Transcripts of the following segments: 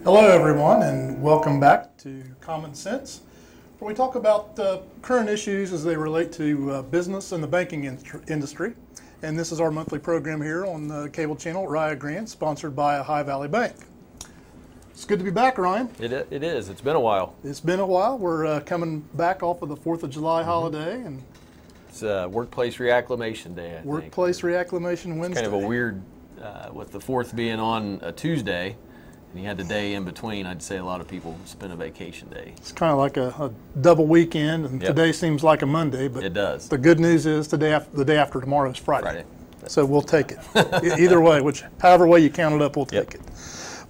Hello everyone, and welcome back to Common Sense, where we talk about current issues as they relate to business and the banking industry. And this is our monthly program here on the cable channel, Rio Grande, sponsored by Ohio Valley Bank. It's good to be back, Ryan. It is. It's been a while. It's been a while. We're coming back off of the 4th of July holiday. And it's Workplace Reacclimation Day, I think. Workplace Reacclimation Wednesday. Kind of a weird, with the 4th being on a Tuesday, and you had the day in between, I'd say a lot of people spend a vacation day. It's kind of like a double weekend, and today seems like a Monday, but it does. The good news is the day after tomorrow is Friday. So we'll take it. Either way, however way you count it up, we'll take it.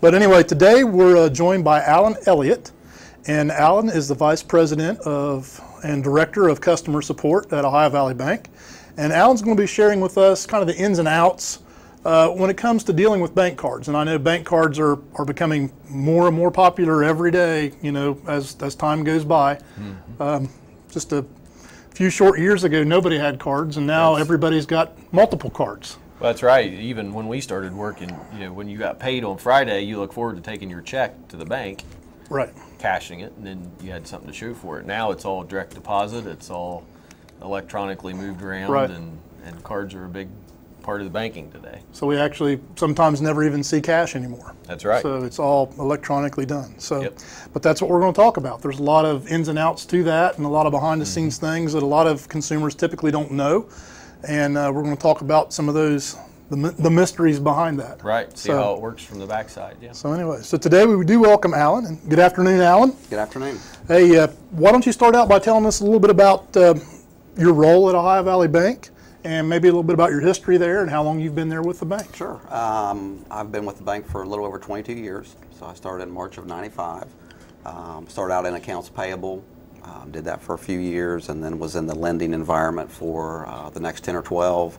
But anyway, today we're joined by Allen Elliott, and Allen is the Vice President and Director of Customer Support at Ohio Valley Bank. And Allen's going to be sharing with us kind of the ins and outs when it comes to dealing with bank cards. And I know bank cards are becoming more and more popular every day, you know, as time goes by. Just a few short years ago, nobody had cards, and now everybody's got multiple cards. Well, that's right. Even when we started working, you know, when you got paid on Friday, you look forward to taking your check to the bank, cashing it, and then you had something to show for it. Now it's all direct deposit. It's all electronically moved around, and cards are a big part of the banking today. So we actually sometimes never even see cash anymore. That's right. So it's all electronically done. So, but that's what we're going to talk about. There's a lot of ins and outs to that, and a lot of behind-the-scenes things that a lot of consumers typically don't know. And we're going to talk about some of those, the mysteries behind that. Right, see how it works from the backside, So anyway, so today we do welcome Allen. And good afternoon, Allen. Good afternoon. Hey, why don't you start out by telling us a little bit about your role at Ohio Valley Bank, and maybe a little bit about your history there and how long you've been there with the bank. Sure. I've been with the bank for a little over 22 years. So I started in March of '95. Started out in accounts payable. Did that for a few years, and then was in the lending environment for the next 10 or 12.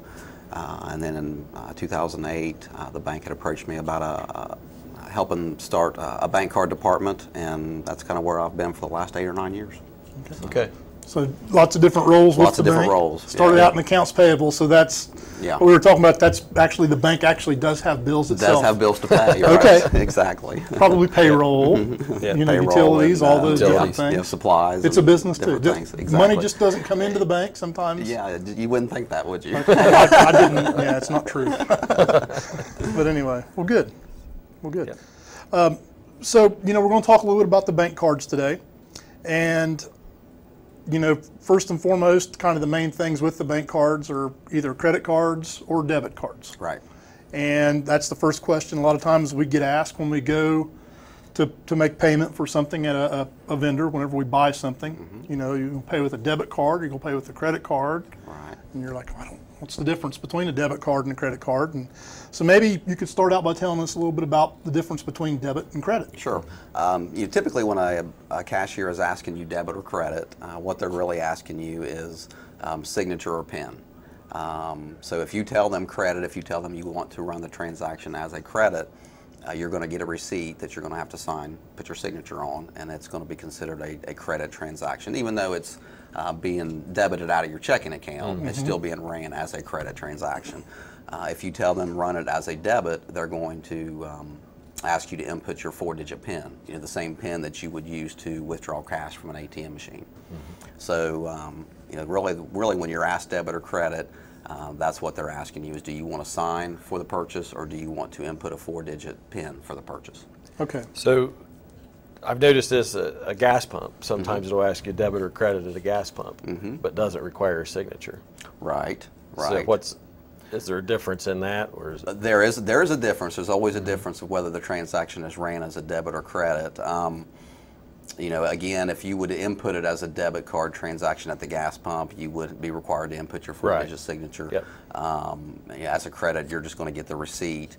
And then in 2008, the bank had approached me about helping start a bank card department, and that's kind of where I've been for the last 8 or 9 years. Okay. So lots of different roles with the bank. Lots of different roles. Started out in accounts payable, so that's what we were talking about. That's actually, the bank actually does have bills itself. It does have bills to pay. Okay. Right. Exactly. Probably payroll, you know, utilities, all those different things. Yeah, supplies. It's a business too. Exactly. Money just doesn't come into the bank sometimes. Yeah, you wouldn't think that, would you? I didn't. Yeah, it's not true. But anyway, well, good. Well, good. So, you know, we're going to talk a little bit about the bank cards today, and you know, first and foremost, kind of the main things with the bank cards are either credit cards or debit cards. Right. And that's the first question a lot of times we get asked when we go to make payment for something at a vendor, whenever we buy something. You know, you can pay with a debit card, you can pay with a credit card. Right. And you're like, what's the difference between a debit card and a credit card? And so maybe you could start out by telling us a little bit about the difference between debit and credit. Sure. Typically when a cashier is asking you debit or credit, what they're really asking you is signature or PIN. So if you tell them credit, if you tell them you want to run the transaction as a credit, you're going to get a receipt that you're going to have to sign, put your signature on, and it's going to be considered a credit transaction. Even though it's being debited out of your checking account, it's still being ran as a credit transaction. If you tell them run it as a debit, they're going to ask you to input your 4-digit PIN, you know, the same PIN that you would use to withdraw cash from an ATM machine. So, you know, really when you're asked debit or credit, that's what they're asking you is, do you want to sign for the purchase, or do you want to input a 4-digit PIN for the purchase? Okay. So I've noticed this at a gas pump. Sometimes it'll ask you debit or credit at a gas pump, but doesn't require a signature. Right, right. So is there a difference in that, or is it? There is a difference. There's always a difference of whether the transaction is ran as a debit or credit. You know, again, if you would input it as a debit card transaction at the gas pump, you would be required to input your 4-digit signature. As a credit, you're just going to get the receipt.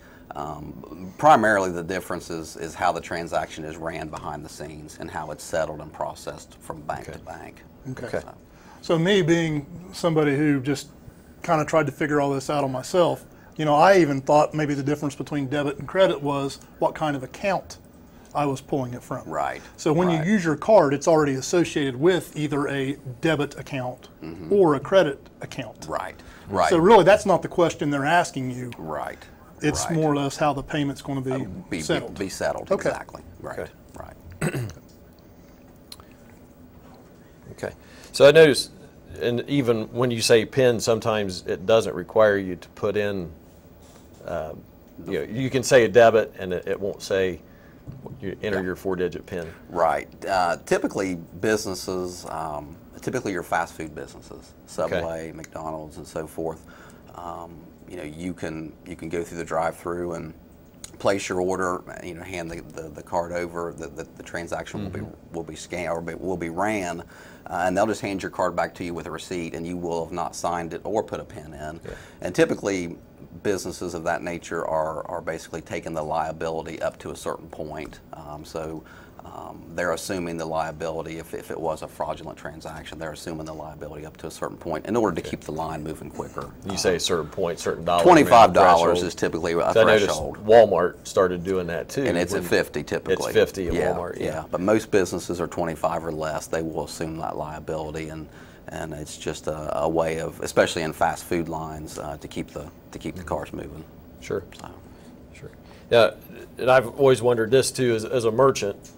Primarily the difference is how the transaction is ran behind the scenes and how it's settled and processed from bank to bank. Okay. So me being somebody who just kind of tried to figure all this out on myself, you know, I even thought maybe the difference between debit and credit was what kind of account I was pulling it from. Right. So when you use your card, it's already associated with either a debit account or a credit account. Right. Right. So really, that's not the question they're asking you. Right. It's Right. more or less how the payment's going to be settled. Be settled, Okay. exactly. Right, Okay. right. Okay. So I noticed, and even when you say PIN, sometimes it doesn't require you to put in, you can say a debit and it won't say, you enter your 4-digit PIN. Right. Typically, businesses, typically your fast food businesses, Subway, McDonald's, and so forth. You can go through the drive-through and place your order. Hand the card over. The transaction will be scanned or will be ran, and they'll just hand your card back to you with a receipt, and you will have not signed it or put a PIN in. Yeah. And typically, businesses of that nature are basically taking the liability up to a certain point. They're assuming the liability, if it was a fraudulent transaction, they're assuming the liability up to a certain point in order to keep the line moving quicker. You say a certain point, certain dollar. $25 is typically a So threshold. I noticed Walmart started doing that too. And it's at 50 typically. It's 50 at yeah, Walmart. Yeah, but most businesses are 25 or less. They will assume that liability, and it's just a way of, especially in fast food lines, to keep the cars moving. Sure. So. Sure. Yeah, and I've always wondered this too, as a merchant,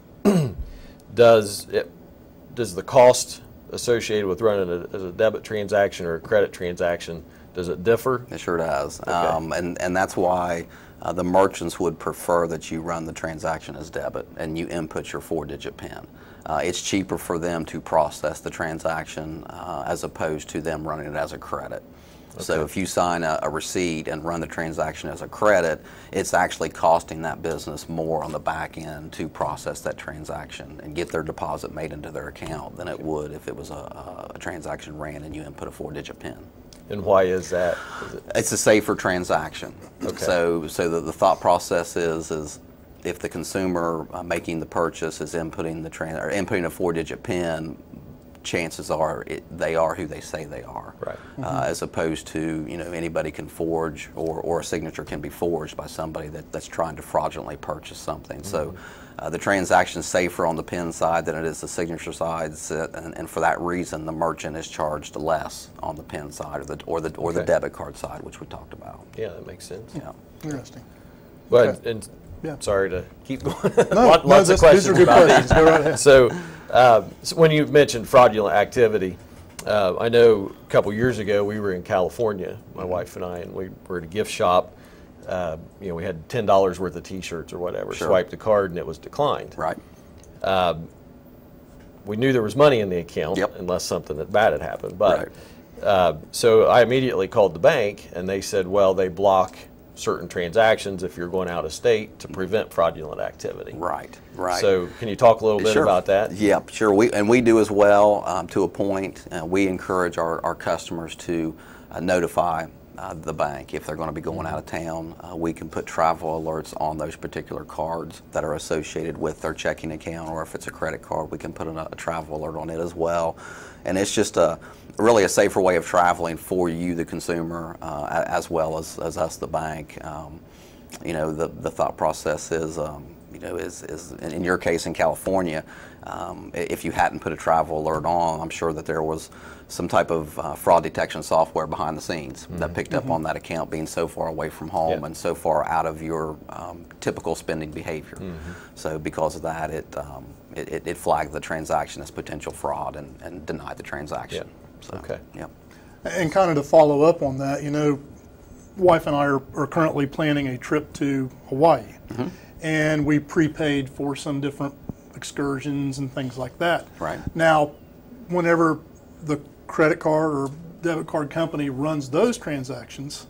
does the cost associated with running a debit transaction or a credit transaction, does it differ? It sure does. Okay. And that's why the merchants would prefer that you run the transaction as debit and you input your 4-digit PIN. It's cheaper for them to process the transaction as opposed to them running it as a credit. Okay. So if you sign a receipt and run the transaction as a credit, it's actually costing that business more on the back end to process that transaction and get their deposit made into their account than it would if it was a transaction ran and you input a 4-digit PIN. And why is that? It's a safer transaction. Okay. So the thought process is if the consumer making the purchase is inputting inputting a 4-digit PIN, chances are they are who they say they are. Right. As opposed to anybody can forge or a signature can be forged by somebody that's trying to fraudulently purchase something. So the transaction's safer on the PIN side than it is the signature side, and for that reason the merchant is charged less on the PIN side or the debit card side, which we talked about. Yeah, that makes sense. Yeah. Interesting. But Okay. and Yeah. sorry to keep going. No, Lots of questions these are good about questions. Go right ahead. these. So when you mentioned fraudulent activity, I know a couple years ago we were in California, my wife and I, and we were at a gift shop. We had $10 worth of T-shirts or whatever. Sure. Swiped the card and it was declined. Right. We knew there was money in the account, Yep. unless something that bad had happened. But Right. so I immediately called the bank, and they said, well, they block certain transactions if you're going out of state to prevent fraudulent activity. Right. Right. So can you talk a little bit Sure. about that? Yeah, sure. We do as well to a point. We encourage our customers to notify the bank if they're going to be going out of town. We can put travel alerts on those particular cards that are associated with their checking account, or if it's a credit card, we can put a travel alert on it as well. And it's just really a safer way of traveling for you, the consumer, as well as us, the bank. The thought process is, is in your case in California, if you hadn't put a travel alert on, I'm sure that there was some type of fraud detection software behind the scenes that picked up on that account being so far away from home and so far out of your typical spending behavior. So because of that, it flagged the transaction as potential fraud and denied the transaction. So, Okay. Yep. And kind of to follow up on that, wife and I are currently planning a trip to Hawaii, and we prepaid for some different excursions and things like that. Right. Now, whenever the credit card or debit card company runs those transactions,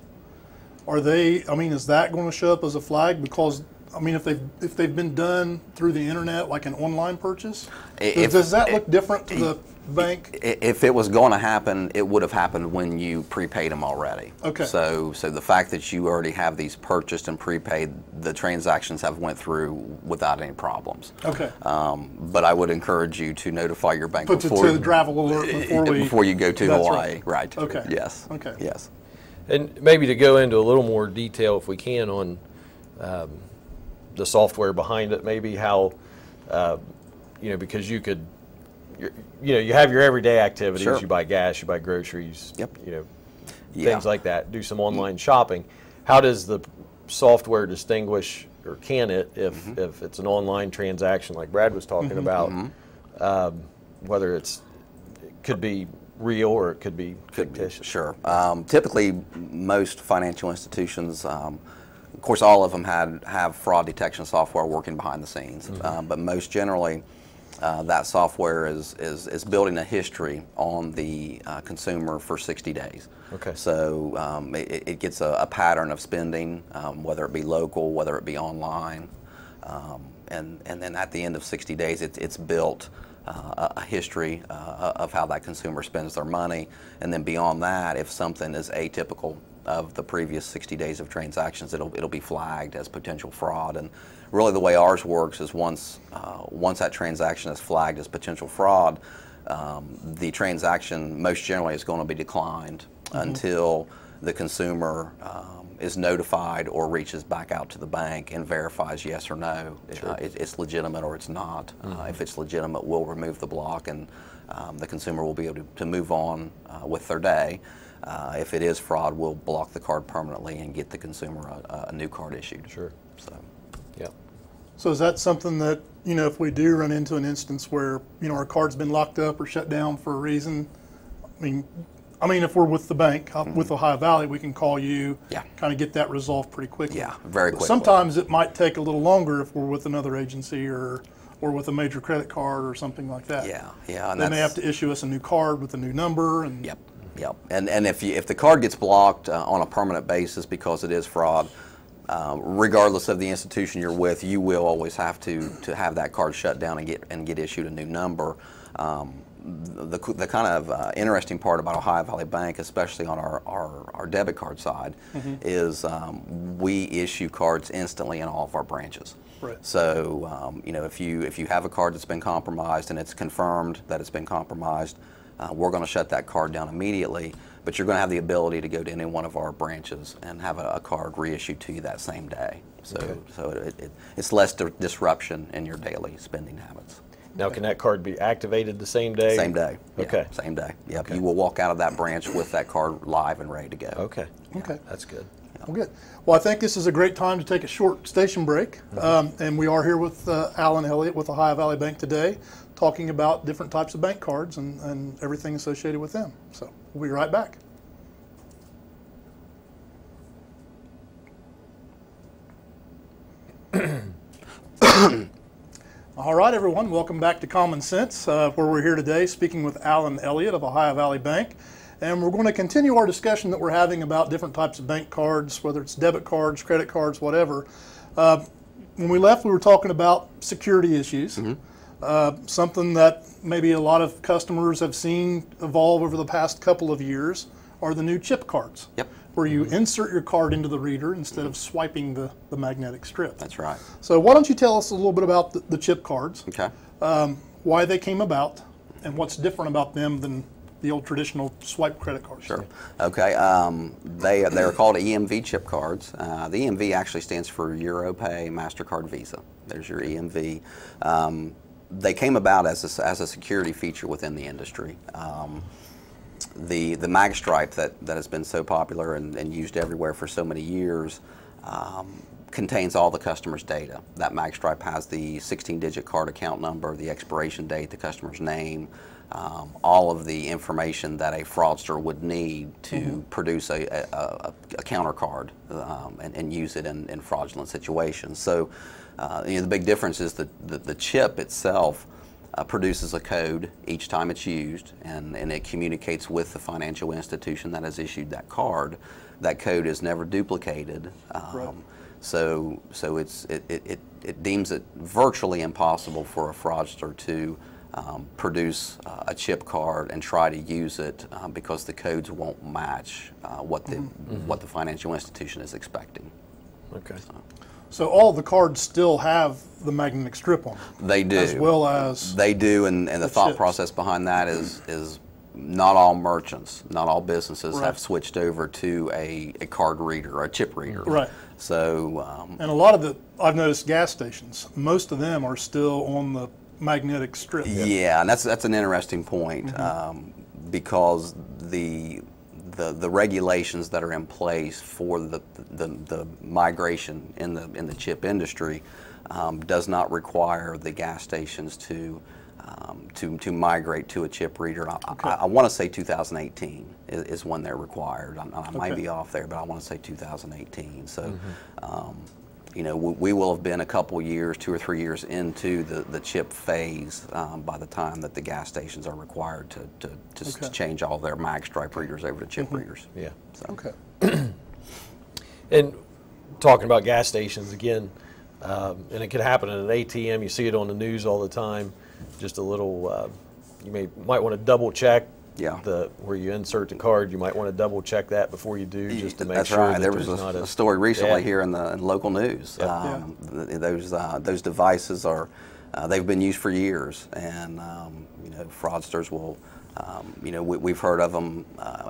is that going to show up as a flag? Because if they've been done through the internet, like an online purchase, does that look different to the bank? If it was going to happen, it would have happened when you prepaid them already. Okay. So the fact that you already have these purchased and prepaid, the transactions have went through without any problems. Okay. But I would encourage you to notify your bank Put before to the travel alert before you go to That's Hawaii. Right. Okay. Yes. Okay. Yes. And maybe to go into a little more detail, if we can, on the software behind it, maybe how, because you could, you have your everyday activities. Sure. You buy gas, you buy groceries. Yep. Things like that. Do some online shopping. How does the software distinguish, or can it, if it's an online transaction like Brad was talking about, whether it could be real or it could be fictitious? Sure. Typically, most financial institutions, of course, all of them have fraud detection software working behind the scenes, but most generally, that software is building a history on the consumer for 60 days. Okay. So it gets a pattern of spending, whether it be local, whether it be online, and then at the end of 60 days, it's built a history of how that consumer spends their money, and then beyond that, if something is atypical of the previous 60 days of transactions, it'll be flagged as potential fraud. And really, the way ours works is once that transaction is flagged as potential fraud, the transaction most generally is going to be declined until the consumer is notified or reaches back out to the bank and verifies yes or no, it's legitimate or it's not. If it's legitimate, we'll remove the block, and the consumer will be able to move on with their day. If it is fraud, we'll block the card permanently and get the consumer a new card issued. Sure. So, yeah. So is that something that, if we do run into an instance where, our card's been locked up or shut down for a reason, I mean, if we're with the bank, with Ohio Valley, we can call you, kind of get that resolved pretty quickly. Yeah, very quickly. Sometimes it might take a little longer if we're with another agency or with a major credit card or something like that. Yeah, yeah. And then they have to issue us a new card with a new number. And Yep. And if the card gets blocked on a permanent basis because it is fraud, regardless of the institution you're with, you will always have to have that card shut down and get issued a new number. The kind of interesting part about Ohio Valley Bank, especially on our debit card side, is we issue cards instantly in all of our branches. Right. So if you have a card that's been compromised and it's confirmed that it's been compromised, we're going to shut that card down immediately. But you're going to have the ability to go to any one of our branches and have a card reissued to you that same day. So it's less disruption in your daily spending habits. Now, can that card be activated the same day? Same day. Okay. Yeah, same day. Yep. Okay. You will walk out of that branch with that card live and ready to go. Okay. Okay. That's good. Well, good. Well, I think this is a great time to take a short station break. And we are here with Allen Elliott with Ohio Valley Bank today, talking about different types of bank cards and everything associated with them. So we'll be right back. All right, everyone, welcome back to Common Sense, where we're here today speaking with Allen Elliott of Ohio Valley Bank. And we're going to continue our discussion that we're having about different types of bank cards, whether it's debit cards, credit cards, whatever. When we left, we were talking about security issues, something that maybe a lot of customers have seen evolve over the past couple of years are the new chip cards. Yep. Where you insert your card into the reader instead of swiping the magnetic strip. That's right. So why don't you tell us a little bit about the chip cards, Okay. why they came about, and what's different about them than the old traditional swipe credit cards? Sure. Okay. They are called EMV chip cards. The EMV actually stands for EuroPay, MasterCard, Visa. There's your EMV. They came about as a security feature within the industry. The mag stripe that has been so popular and used everywhere for so many years contains all the customer's data. That mag stripe has the 16-digit card account number, the expiration date, the customer's name, all of the information that a fraudster would need to produce a counter card and use it in fraudulent situations. So the big difference is that the chip itself produces a code each time it's used, and it communicates with the financial institution that has issued that card. That code is never duplicated, Right. so it deems it virtually impossible for a fraudster to produce a chip card and try to use it because the codes won't match what the financial institution is expecting. Okay. So all the cards still have the magnetic strip on them. They do. As well as they do, and the thought chips. process behind that is not all merchants, not all businesses Right. have switched over to a card reader or a chip reader. Right. So And a lot of I've noticed gas stations, most of them are still on the magnetic strip. yeah, and that's an interesting point because the the regulations that are in place for the migration in the chip industry does not require the gas stations to migrate to a chip reader. I want to say 2018 is when they're required. I might be off there, but I want to say 2018. So, you know, we will have been a couple years, 2 or 3 years into the chip phase by the time that the gas stations are required to change all their mag stripe readers over to chip readers. Yeah. So. Okay. And talking about gas stations again, and it could happen at an ATM. You see it on the news all the time. Just a little, you might want to double check where you insert the card. You might want to double check that before you do, just to make That's sure right. that There was a story recently here in the local news. Those devices are they've been used for years, and you know, fraudsters will. You know, we've heard of them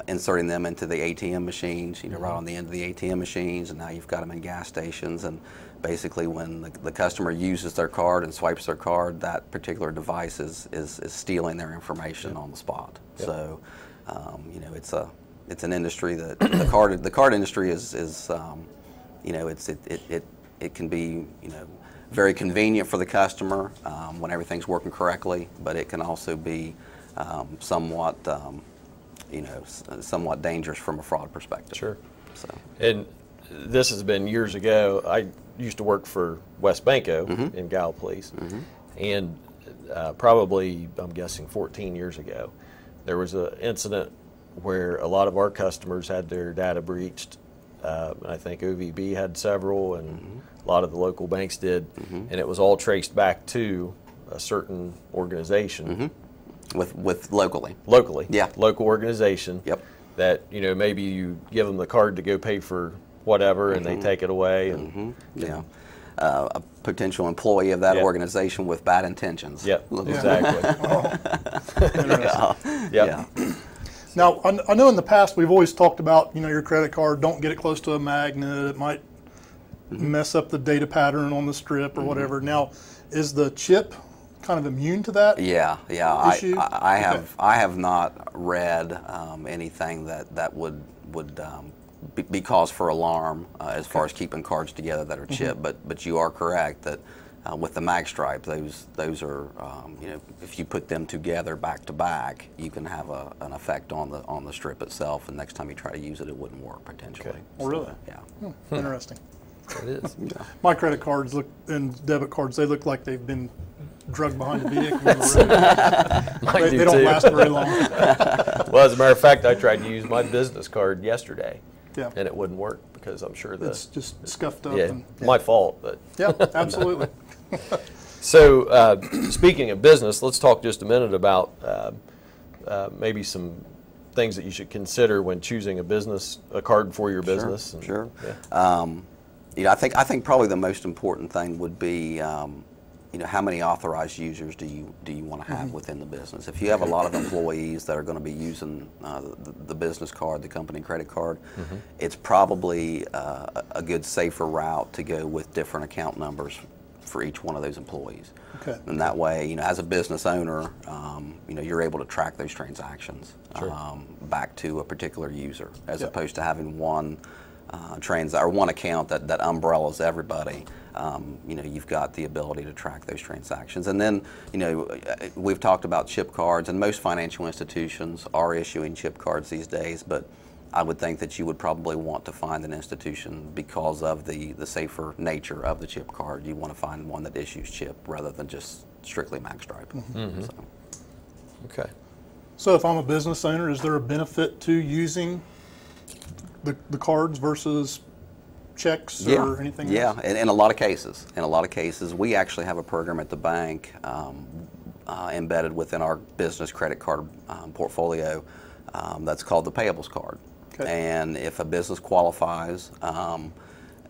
inserting them into the ATM machines, you know, right on the end of the ATM machines, and now you've got them in gas stations. And basically, when the customer uses their card and swipes their card, that particular device is stealing their information on the spot. So, you know, it's an industry that the card industry is you know, it can be, you know, very convenient for the customer when everything's working correctly, but it can also be somewhat, you know, somewhat dangerous from a fraud perspective. Sure. So. And this has been years ago. I used to work for West Banco in Gallup Police, and probably, I'm guessing 14 years ago, there was an incident where a lot of our customers had their data breached. I think OVB had several, and a lot of the local banks did, and it was all traced back to a certain organization. With locally, local organization. That, you know, maybe you give them the card to go pay for whatever, and they take it away. And a potential employee of that organization with bad intentions. Exactly. Now, I know in the past we've always talked about, you know, your credit card, don't get it close to a magnet. It might mess up the data pattern on the strip or whatever. Now, is the chip kind of immune to that? Issue? I have not read anything that would be cause for alarm as far as keeping cards together that are chipped. But you are correct that with the mag stripe, those are you know, if you put them together back to back, you can have an effect on the strip itself, and next time you try to use it, it wouldn't work potentially. Oh, really? Yeah. Interesting. It is. My credit cards and debit cards, they look like they've been drugged behind a vehicle on the road. They don't last very long. Well, as a matter of fact, I tried to use my business card yesterday, and it wouldn't work because I'm sure it's just scuffed up. My fault, but yeah, absolutely. So, speaking of business, let's talk just a minute about maybe some things that you should consider when choosing a card for your business. Sure. You know, I think probably the most important thing would be, you know, how many authorized users do you want to have within the business? If you have a lot of employees that are going to be using the business card, the company credit card, it's probably a good safer route to go with different account numbers for each one of those employees. And that way, you know, as a business owner, you know, you're able to track those transactions back to a particular user, as opposed to having one one account that umbrellas everybody. You know, you've got the ability to track those transactions. And then, you know, we've talked about chip cards, and most financial institutions are issuing chip cards these days, but I would think that you would probably want to find an institution, because of the safer nature of the chip card, you want to find one that issues chip rather than just strictly mag stripe. So if I'm a business owner, is there a benefit to using the cards versus checks or anything else? In a lot of cases. We actually have a program at the bank embedded within our business credit card portfolio that's called the payables card. And if a business qualifies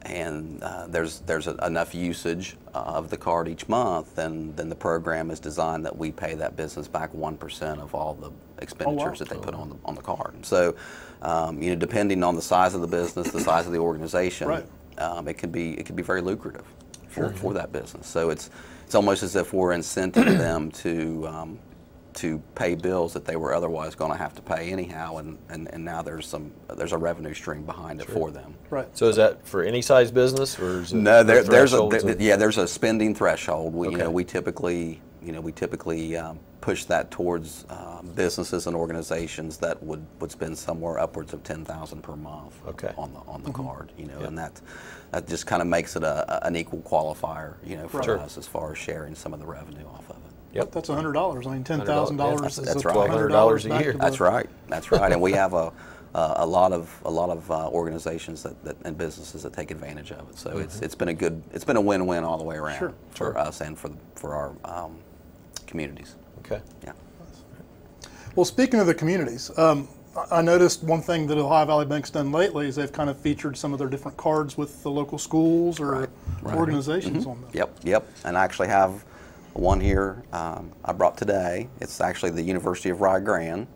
and there's enough usage of the card each month, then the program is designed that we pay that business back 1% of all the expenditures that they put on the card. So, you know, depending on the size of the business, the size of the organization, it can be very lucrative for that business. So it's almost as if we're incenting them to to pay bills that they were otherwise going to have to pay anyhow, and now there's a revenue stream behind it for them. Right. So is that for any size business, or is it No, there's a spending threshold. We typically push that towards businesses and organizations that would spend somewhere upwards of $10,000 per month on the card. And that just kind of makes it an equal qualifier, for us as far as sharing some of the revenue off of it. Yep, that's $100. I mean, $10,000 is that's right. $1,200 a year. That's right. That's right. And we have a lot of organizations and businesses that take advantage of it. So it's been a win-win all the way around for us and for our communities. Okay. Yeah. Well, speaking of the communities, I noticed one thing that Ohio Valley Bank's done lately is they've kind of featured some of their different cards with the local schools or organizations on them. Yep. And I actually have one here I brought today. It's actually the University of Rio Grande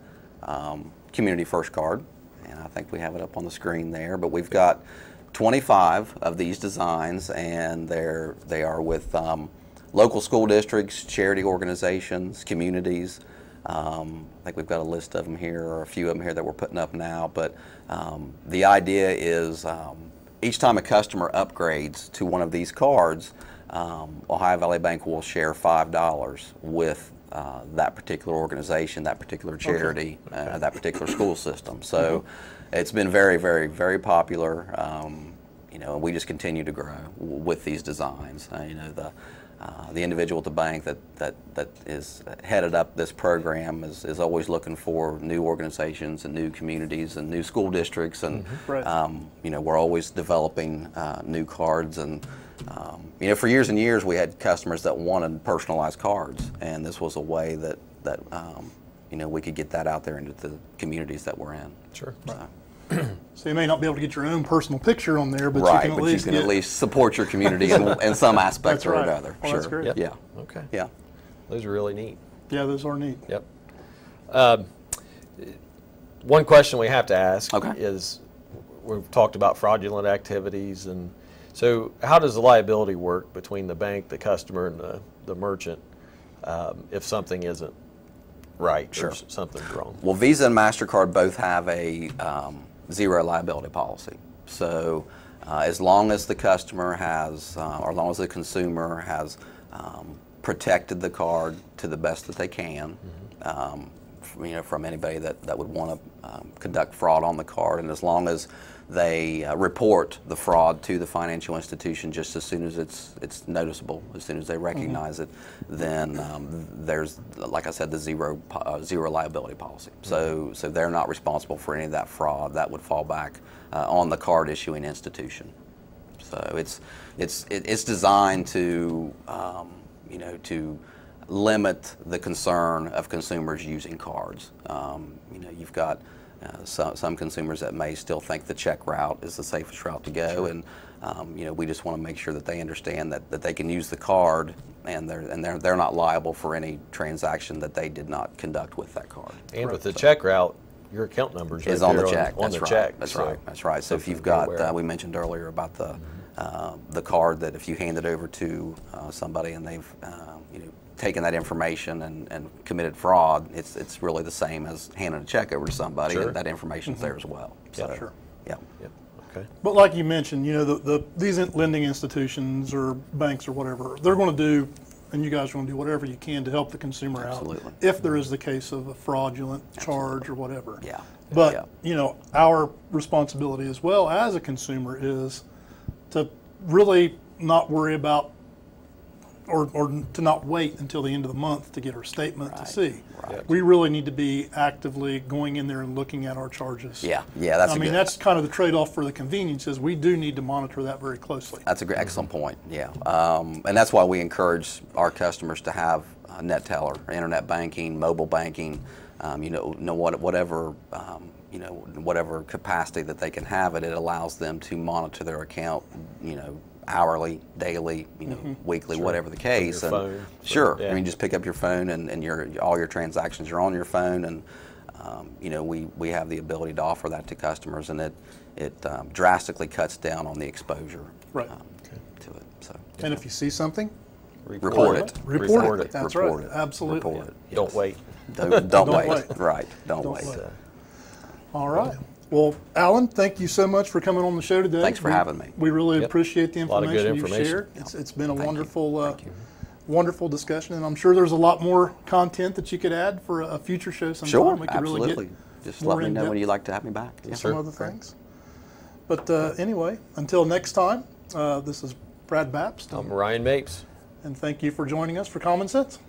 Community First card, and I think we have it up on the screen there. But we've got 25 of these designs, and they are with local school districts, charity organizations, communities. I think we've got a list of them here, or a few of them here that we're putting up now. But the idea is each time a customer upgrades to one of these cards, Ohio Valley Bank will share $5 with that particular organization, that particular charity, that particular school system. So it's been very, very, very popular. And we just continue to grow with these designs. The individual at the bank that is headed up this program is always looking for new organizations and new communities and new school districts, and we're always developing new cards. And for years and years we had customers that wanted personalized cards, and this was a way that we could get that out there into the communities that we're in. Sure. So you may not be able to get your own personal picture on there, but you can at least support your community in some aspect or another. Well, that's great. Yeah. Okay. Yeah. Those are really neat. Yeah, those are neat. Yep. One question we have to ask is, we've talked about fraudulent activities, and so how does the liability work between the bank, the customer, and the merchant if something isn't right or something's wrong? Well, Visa and MasterCard both have a zero liability policy. So as long as the customer has, or as long as the consumer has protected the card to the best that they can, from anybody that would want to conduct fraud on the card, and as long as they report the fraud to the financial institution just as soon as it's noticeable, as soon as they recognize it, then there's, like I said, the zero liability policy. So they're not responsible for any of that fraud. That would fall back on the card issuing institution. So it's designed to to limit the concern of consumers using cards. You've got some consumers that may still think the check route is the safest route to go, and we just want to make sure that they understand that they can use the card, and they're not liable for any transaction that they did not conduct with that card. And with the check route, your account number is on the check. On the check. That's right. So if you've got, we mentioned earlier about the card, that if you hand it over to somebody and they've taken that information and committed fraud, it's really the same as handing a check over to somebody, and that information's there as well. So, yeah. Okay. But like you mentioned, these lending institutions or banks or whatever, they're going to do, and you guys are going to do whatever you can to help the consumer out if there is the case of a fraudulent charge or whatever. Yeah. But our responsibility as well as a consumer is to really not worry about, or to not wait until the end of the month to get our statement to see. Right. We really need to be actively going in there and looking at our charges. Yeah, that's kind of the trade-off for the convenience, is we do need to monitor that very closely. That's a great, excellent point. Yeah, and that's why we encourage our customers to have net teller, internet banking, mobile banking, whatever capacity that they can have it. It allows them to monitor their account, hourly, daily, weekly, whatever the case. Your and phone. I mean, just pick up your phone, and all your transactions are on your phone, and we have the ability to offer that to customers, and it drastically cuts down on the exposure to it. So. And if you see something, report it. Report it. That's report right. it. Absolutely. Report it. Yes. Don't wait. Don't wait. Right. Don't wait. All right. Well, Allen, thank you so much for coming on the show today. Thanks for having me. We really appreciate the A lot of good information you've information. shared. It's been a wonderful discussion, and I'm sure there's a lot more content that you could add for a future show sometime. Sure, we could absolutely. Really get just let me know when you'd like to have me back. Some other things. But anyway, until next time, this is Brad Bapst. I'm Ryan Mapes. And thank you for joining us for Common Sense.